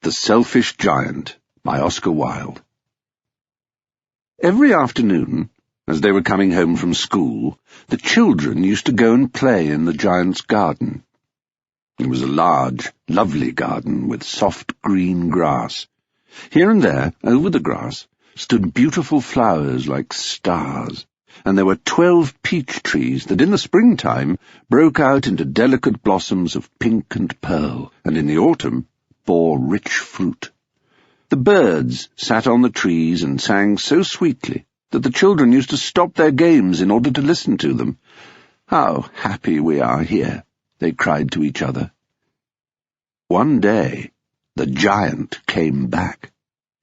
The Selfish Giant by Oscar Wilde. Every afternoon, as they were coming home from school, the children used to go and play in the giant's garden. It was a large, lovely garden with soft green grass. Here and there, over the grass, stood beautiful flowers like stars, and there were 12 peach trees that in the springtime broke out into delicate blossoms of pink and pearl, and in the autumn bore rich fruit. The birds sat on the trees and sang so sweetly that the children used to stop their games in order to listen to them. "How happy we are here," they cried to each other. One day, the giant came back.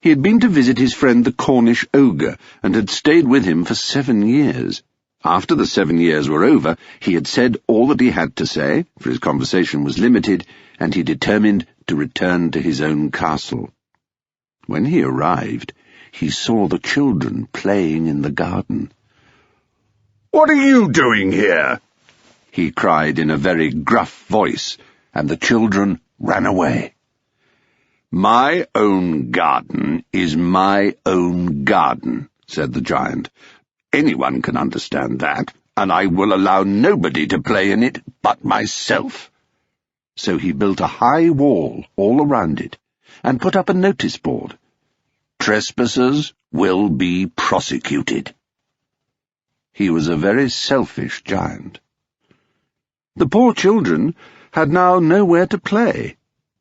He had been to visit his friend the Cornish ogre, and had stayed with him for 7 years. After the 7 years were over, he had said all that he had to say, for his conversation was limited, and he determined to return to his own castle. When he arrived, he saw the children playing in the garden. "What are you doing here?" he cried in a very gruff voice, and the children ran away. "My own garden is my own garden," said the giant. "Anyone can understand that, and I will allow nobody to play in it but myself." So he built a high wall all around it, and put up a notice board. "Trespassers will be prosecuted." He was a very selfish giant. The poor children had now nowhere to play.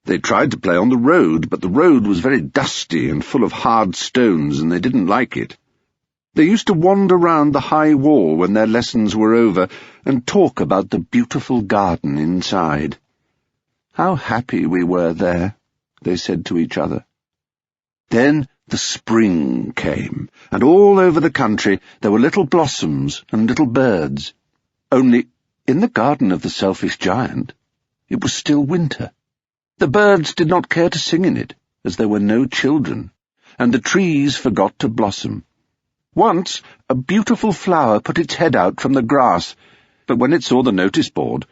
They tried to play on the road, but the road was very dusty and full of hard stones, and they didn't like it. They used to wander round the high wall when their lessons were over, and talk about the beautiful garden inside. "How happy we were there," they said to each other. Then the spring came, and all over the country there were little blossoms and little birds. Only, in the garden of the Selfish Giant, it was still winter. The birds did not care to sing in it, as there were no children, and the trees forgot to blossom. Once a beautiful flower put its head out from the grass, but when it saw the notice board,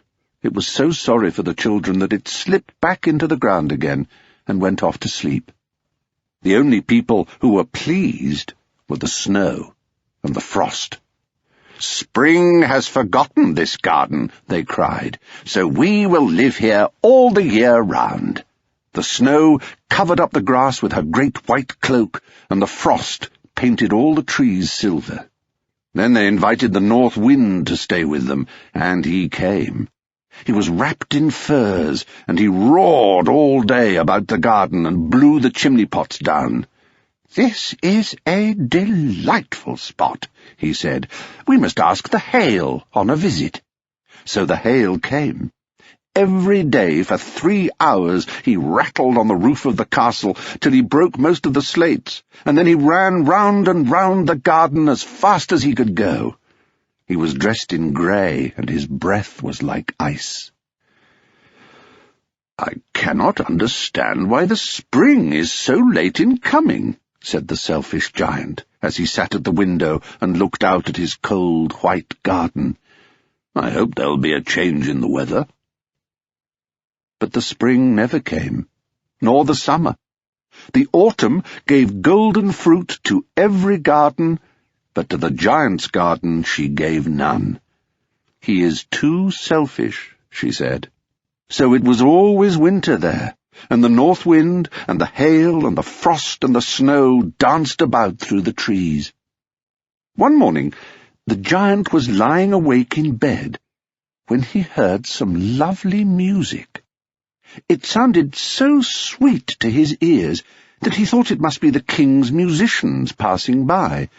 it was so sorry for the children that it slipped back into the ground again and went off to sleep. The only people who were pleased were the snow and the frost. "Spring has forgotten this garden," they cried, "so we will live here all the year round." The snow covered up the grass with her great white cloak, and the frost painted all the trees silver. Then they invited the north wind to stay with them, and he came. He was wrapped in furs, and he roared all day about the garden and blew the chimney-pots down. "This is a delightful spot," he said. "We must ask the hail on a visit." So the hail came. Every day for 3 hours he rattled on the roof of the castle till he broke most of the slates, and then he ran round and round the garden as fast as he could go. He was dressed in grey, and his breath was like ice. "I cannot understand why the spring is so late in coming," said the Selfish Giant, as he sat at the window and looked out at his cold, white garden. "I hope there'll be a change in the weather." But the spring never came, nor the summer. The autumn gave golden fruit to every garden, but to the giant's garden she gave none. "He is too selfish," she said. So it was always winter there, and the north wind and the hail and the frost and the snow danced about through the trees. One morning the giant was lying awake in bed when he heard some lovely music. It sounded so sweet to his ears that he thought it must be the king's musicians passing by.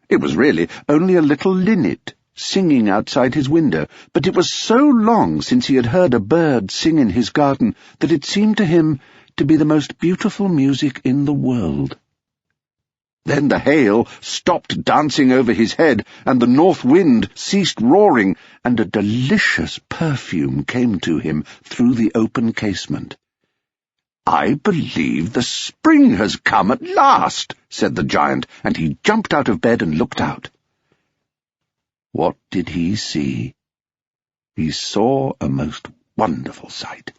It was really only a little linnet singing outside his window, but it was so long since he had heard a bird sing in his garden that it seemed to him to be the most beautiful music in the world. Then the hail stopped dancing over his head, and the north wind ceased roaring, and a delicious perfume came to him through the open casement. "I believe the spring has come at last," said the giant, and he jumped out of bed and looked out. What did he see? He saw a most wonderful sight.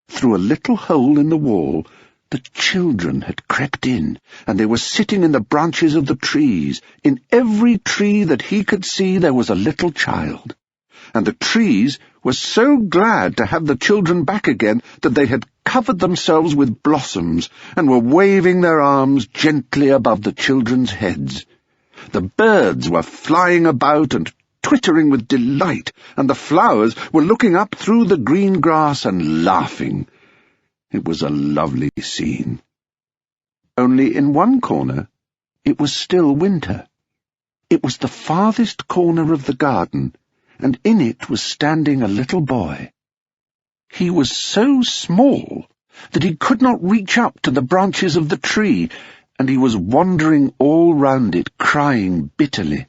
Through a little hole in the wall, The children had crept in, and they were sitting in the branches of the trees. In every tree that he could see there was a little child. And the trees were so glad to have the children back again that they had covered themselves with blossoms and were waving their arms gently above the children's heads. The birds were flying about and twittering with delight, and the flowers were looking up through the green grass and laughing. It was a lovely scene. Only in one corner it was still winter. It was the farthest corner of the garden, and in it was standing a little boy. He was so small that he could not reach up to the branches of the tree, and he was wandering all round it, crying bitterly.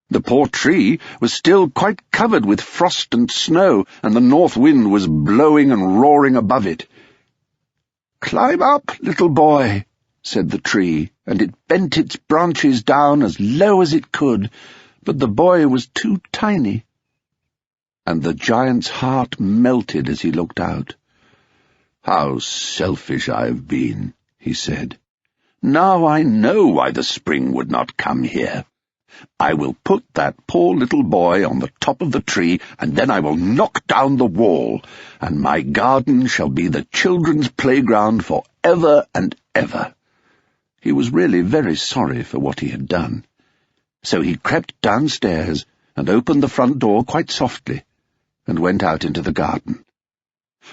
The poor tree was still quite covered with frost and snow, and the north wind was blowing and roaring above it. "Climb up, little boy," said the tree, and it bent its branches down as low as it could, but the boy was too tiny. And the giant's heart melted as he looked out. "How selfish I've been," he said. "Now I know why the spring would not come here. I will put that poor little boy on the top of the tree, and then I will knock down the wall, and my garden shall be the children's playground for ever and ever." He was really very sorry for what he had done. So he crept downstairs and opened the front door quite softly, and went out into the garden.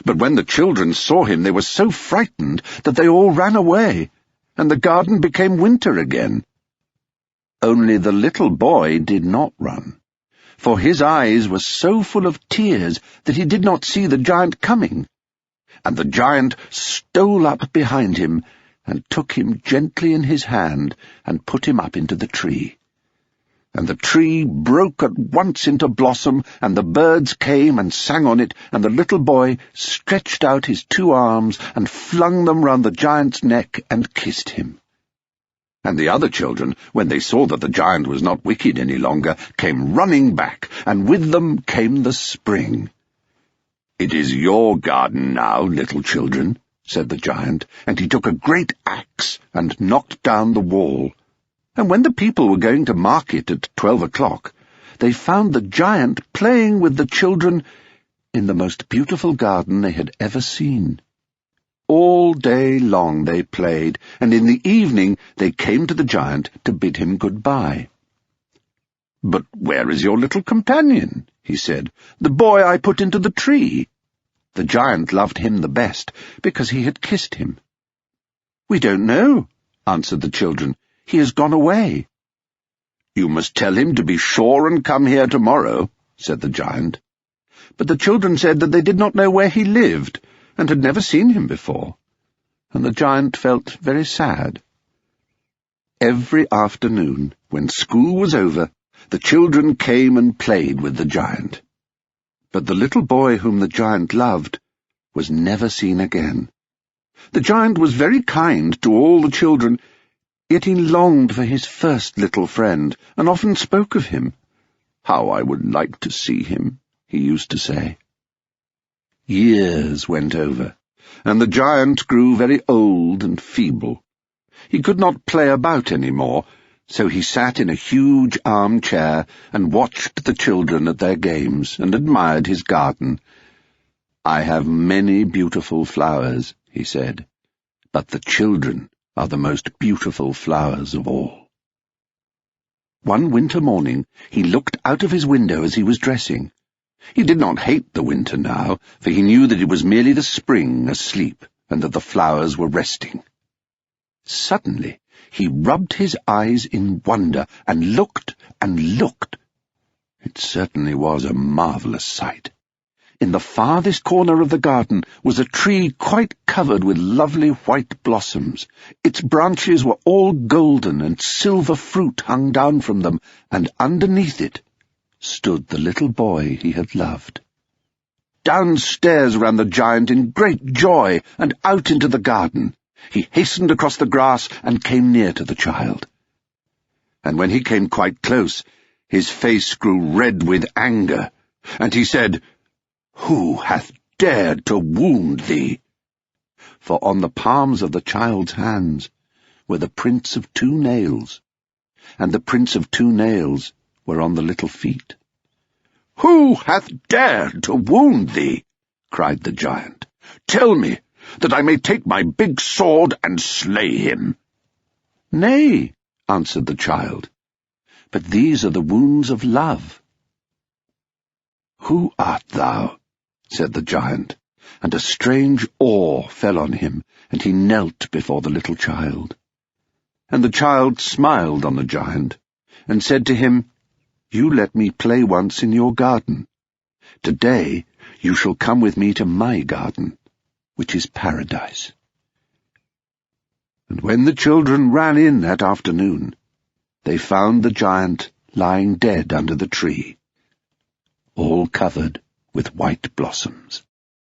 But when the children saw him, they were so frightened that they all ran away, and the garden became winter again. Only the little boy did not run, for his eyes were so full of tears that he did not see the giant coming, and the giant stole up behind him and took him gently in his hand and put him up into the tree. And the tree broke at once into blossom, and the birds came and sang on it, and the little boy stretched out his 2 arms and flung them round the giant's neck and kissed him. And the other children, when they saw that the giant was not wicked any longer, came running back, and with them came the spring. "It is your garden now, little children," said the giant, and he took a great axe and knocked down the wall. And when the people were going to market at 12 o'clock, they found the giant playing with the children in the most beautiful garden they had ever seen. All day long they played, and in the evening they came to the giant to bid him goodbye. "But where is your little companion?" he said. "The boy I put into the tree." The giant loved him the best, because he had kissed him. "We don't know," answered the children. "He has gone away." "You must tell him to be sure and come here tomorrow," said the giant. But the children said that they did not know where he lived, and had never seen him before, and the giant felt very sad. Every afternoon, when school was over, the children came and played with the giant. But the little boy whom the giant loved was never seen again. The giant was very kind to all the children, yet he longed for his first little friend, and often spoke of him. "How I would like to see him," he used to say. Years went over, and the giant grew very old and feeble. He could not play about any more, so he sat in a huge armchair and watched the children at their games and admired his garden. "I have many beautiful flowers," he said, "but the children are the most beautiful flowers of all." One winter morning he looked out of his window as he was dressing. He did not hate the winter now, for he knew that it was merely the spring asleep, and that the flowers were resting. Suddenly he rubbed his eyes in wonder, and looked and looked. It certainly was a marvellous sight. In the farthest corner of the garden was a tree quite covered with lovely white blossoms. Its branches were all golden, and silver fruit hung down from them, and underneath it stood the little boy he had loved. Downstairs ran the giant in great joy, and out into the garden. He hastened across the grass and came near to the child. And when he came quite close, his face grew red with anger, and he said, "Who hath dared to wound thee?" for on the palms of the child's hands were the prints of 2 nails, and the prints of 2 nails were on the little feet. "Who hath dared to wound thee?" cried the giant. "Tell me, that I may take my big sword and slay him." "Nay," answered the child, "but these are the wounds of love." "Who art thou?" said the giant, and a strange awe fell on him, and he knelt before the little child. And the child smiled on the giant, and said to him, "You let me play once in your garden. Today you shall come with me to my garden, which is paradise." And when the children ran in that afternoon, they found the giant lying dead under the tree, all covered with white blossoms.